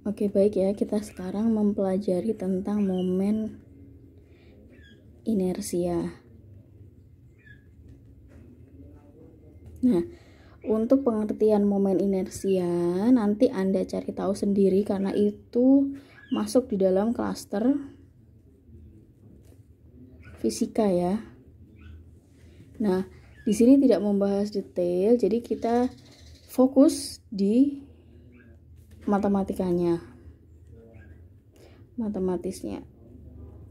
Oke, baik ya, kita sekarang mempelajari tentang momen inersia. Nah, untuk pengertian momen inersia nanti Anda cari tahu sendiri karena itu masuk di dalam klaster fisika ya. Nah, di sini tidak membahas detail, jadi kita fokus di matematisnya.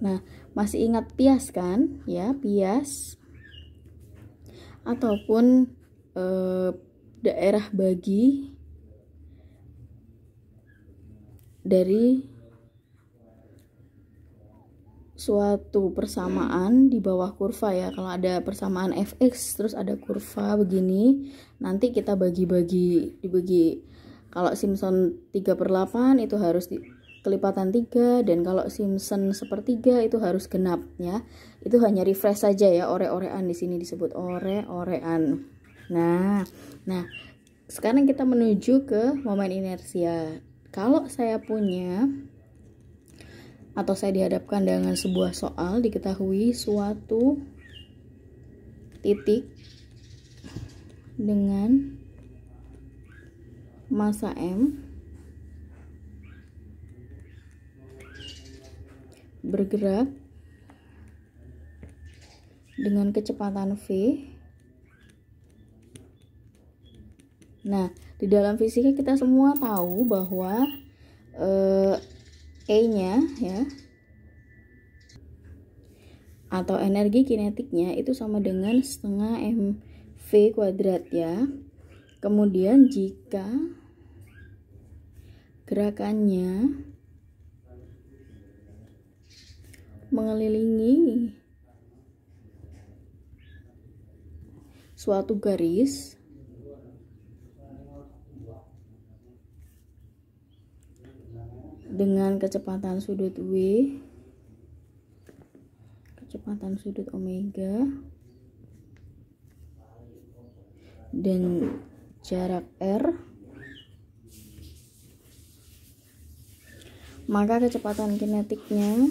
Nah, masih ingat Pias kan? Ya, Pias ataupun daerah bagi dari suatu persamaan di bawah kurva ya. Kalau ada persamaan fx terus ada kurva begini, nanti kita dibagi. Kalau Simpson 3/8 itu harus kelipatan 3, dan kalau Simpson sepertiga itu harus genap ya. Itu hanya refresh saja ya, ore-orean di sini disebut ore-orean. Nah, sekarang kita menuju ke momen inersia. Kalau saya punya atau saya dihadapkan dengan sebuah soal, diketahui suatu titik dengan massa M bergerak dengan kecepatan V. Nah, di dalam fisika kita semua tahu bahwa E-nya ya, atau energi kinetiknya itu sama dengan setengah mv kuadrat ya. Kemudian jika gerakannya mengelilingi suatu garis dengan kecepatan sudut V, kecepatan sudut omega, dan jarak r, maka kecepatan kinetiknya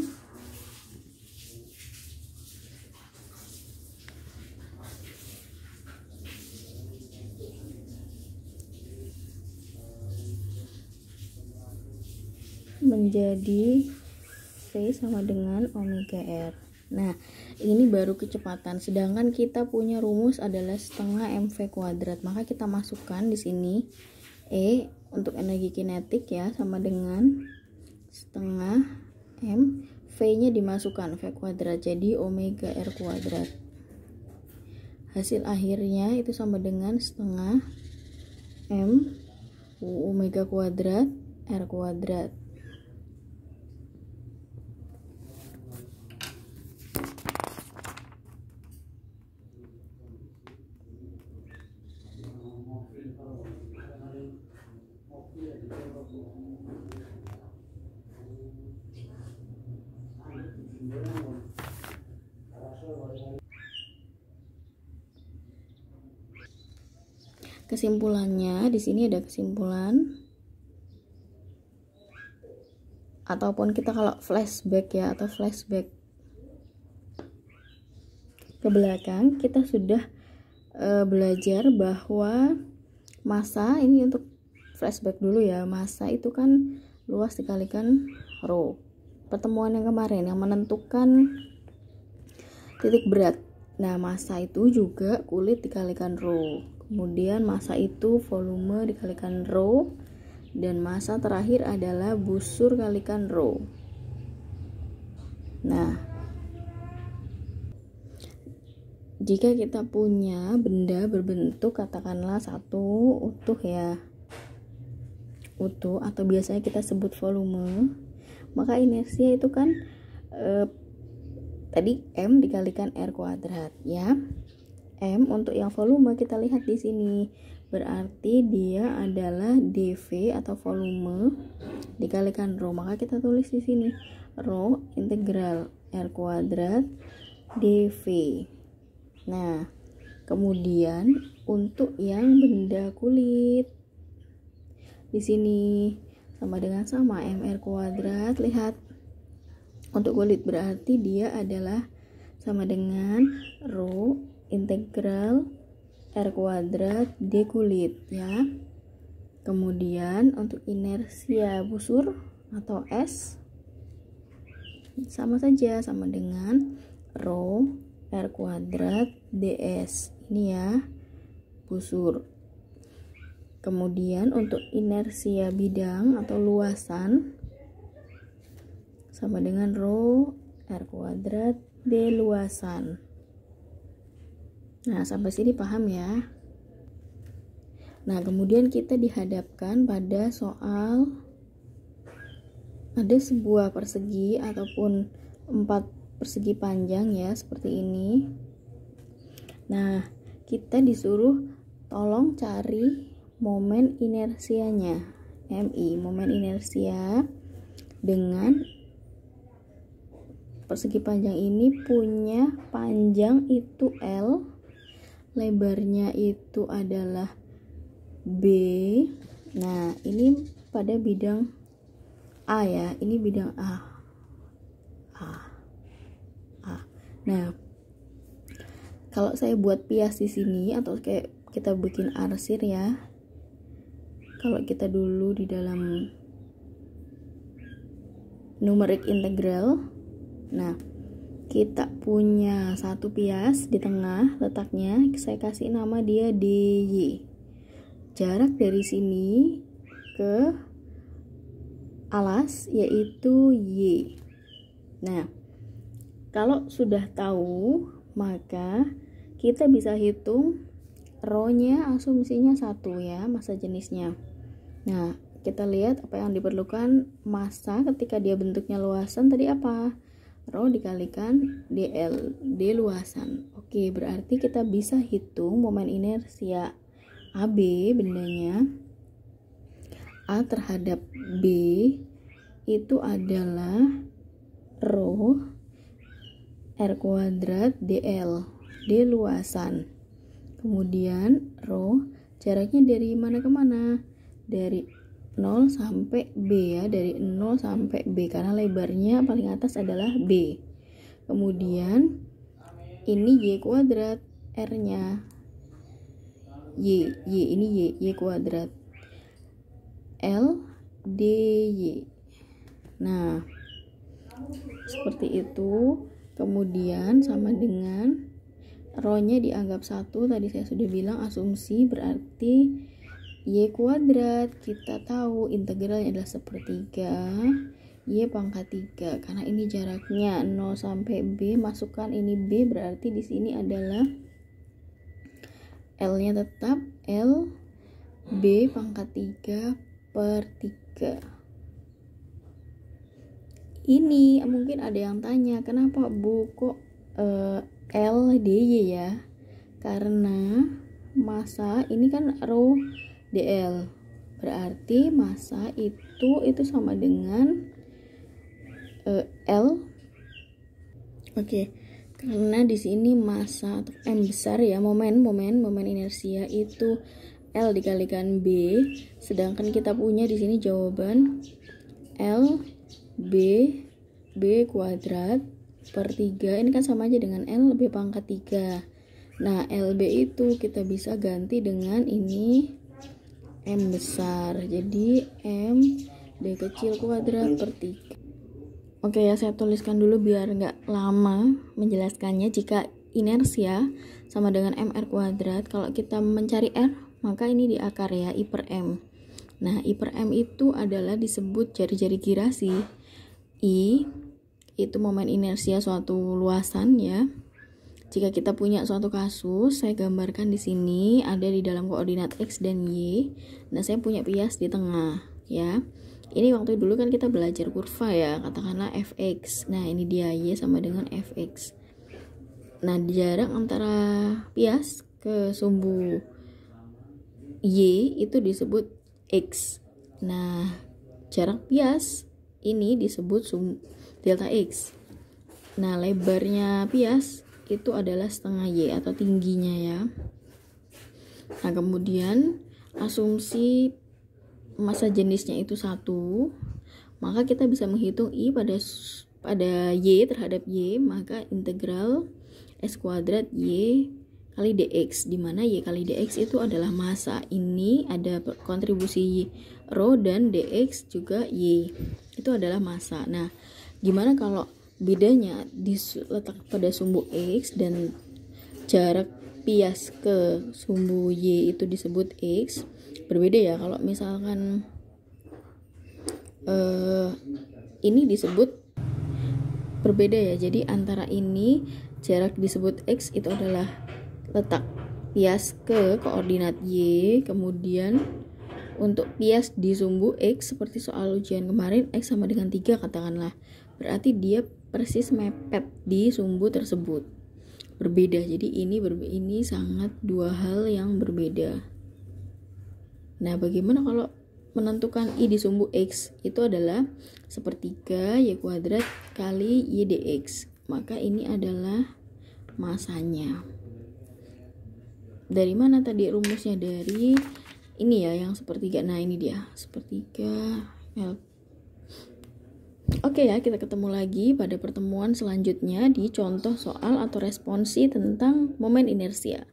menjadi V sama dengan omega r. Nah, ini baru kecepatan, sedangkan kita punya rumus adalah setengah mv kuadrat. Maka kita masukkan di sini E untuk energi kinetik ya, sama dengan setengah m, V-nya dimasukkan V kuadrat, jadi omega r kuadrat. Hasil akhirnya itu sama dengan setengah m omega kuadrat r kuadrat. Kesimpulannya di sini ada kesimpulan, ataupun kita kalau flashback ya, atau flashback ke belakang, kita sudah belajar bahwa massa ini, untuk flashback dulu ya, massa itu kan luas dikalikan rho. Pertemuan yang kemarin yang menentukan titik berat. Nah, massa itu juga kulit dikalikan rho. Kemudian massa itu volume dikalikan rho, dan massa terakhir adalah busur kalikan rho. Nah, jika kita punya benda berbentuk katakanlah satu utuh ya, utuh atau biasanya kita sebut volume, maka inersia itu kan tadi M dikalikan R kuadrat ya. M untuk yang volume kita lihat di sini, berarti dia adalah dV atau volume dikalikan rho. Maka kita tulis di sini rho integral R kuadrat dV. Nah, kemudian untuk yang benda kulit di sini sama dengan sama MR kuadrat. Lihat untuk kulit berarti dia adalah sama dengan rho integral R kuadrat D kulit ya. Kemudian untuk inersia busur atau S sama saja, sama dengan rho R kuadrat DS. Ini ya busur. Kemudian untuk inersia bidang atau luasan sama dengan rho R kuadrat D luasan. Nah, sampai sini paham ya? Nah, kemudian kita dihadapkan pada soal ada sebuah persegi ataupun 4 persegi panjang ya, seperti ini. Nah, kita disuruh tolong cari momen inersianya, MI, momen inersia dengan persegi panjang ini punya panjang itu L, lebarnya itu adalah B. Nah, ini pada bidang A ya, ini bidang A. Nah, kalau saya buat pias di sini atau kayak kita bikin arsir ya, kalau kita dulu di dalam numerik integral, nah kita punya satu pias di tengah letaknya, saya kasih nama dia DY. Jarak dari sini ke alas yaitu Y. Nah, kalau sudah tahu maka kita bisa hitung rho-nya, asumsinya 1 ya, massa jenisnya. Nah, kita lihat apa yang diperlukan massa ketika dia bentuknya luasan tadi apa? Rho dikalikan DL, D luasan. Oke, berarti kita bisa hitung momen inersia AB bendanya A terhadap B itu adalah rho R kuadrat DL, D luasan. Kemudian rho jaraknya dari mana ke mana? Dari 0 sampai B ya, dari 0 sampai B karena lebarnya paling atas adalah B. Kemudian ini Y kuadrat, R-nya Y kuadrat, L DY. Nah, seperti itu. Kemudian sama dengan rho-nya dianggap 1, tadi saya sudah bilang asumsi, berarti Y kuadrat kita tahu integralnya adalah sepertiga Y pangkat 3 karena ini jaraknya 0 sampai B, masukkan ini B, berarti di sini adalah L-nya tetap L B pangkat 3/3. Ini mungkin ada yang tanya, kenapa Bu kok LDY ya? Karena massa ini kan rho DL, berarti massa itu sama dengan L. Oke, karena di sini massa atau M besar ya, momen inersia itu L dikalikan B, sedangkan kita punya di sini jawaban L B kuadrat per 3, ini kan sama aja dengan L B pangkat 3. Nah, LB itu kita bisa ganti dengan ini M besar, jadi M B kecil kuadrat per 3. Oke ya, saya tuliskan dulu biar nggak lama menjelaskannya. Jika inersia sama dengan MR kuadrat, kalau kita mencari R, maka ini di akar ya, I per M. Nah, I per M itu adalah disebut jari-jari girasi. I itu momen inersia suatu luasan ya. Jika kita punya suatu kasus, saya gambarkan di sini ada di dalam koordinat X dan Y. Nah, saya punya pias di tengah ya. Ini waktu dulu kan kita belajar kurva ya, katakanlah fx. Nah, ini dia Y sama dengan fx. Nah, jarak antara pias ke sumbu Y itu disebut X. Nah, jarak pias ini disebut delta X. Nah, lebarnya pias itu adalah setengah Y atau tingginya ya. Nah, kemudian asumsi massa jenisnya itu 1, maka kita bisa menghitung I pada Y terhadap Y, maka integral S kuadrat Y kali dx, di mana Y kali dx itu adalah massa. Ini ada kontribusi rho dan dx juga Y. Itu adalah massa. Nah, gimana kalau bedanya diletak pada sumbu X dan jarak pias ke sumbu Y itu disebut X? Berbeda ya, kalau misalkan ini disebut berbeda ya. Jadi antara ini jarak disebut X itu adalah letak pias ke koordinat Y, kemudian untuk pias di sumbu X seperti soal ujian kemarin X sama dengan 3 katakanlah, berarti dia persis mepet di sumbu tersebut. Berbeda. Jadi ini sangat dua hal yang berbeda. Nah, bagaimana kalau menentukan I di sumbu X? Itu adalah sepertiga Y kuadrat kali Y dx. Maka ini adalah massanya. Dari mana tadi rumusnya? Dari ini ya, yang sepertiga. Nah, ini dia, sepertiga L. Oke ya, kita ketemu lagi pada pertemuan selanjutnya di contoh soal atau responsi tentang momen inersia.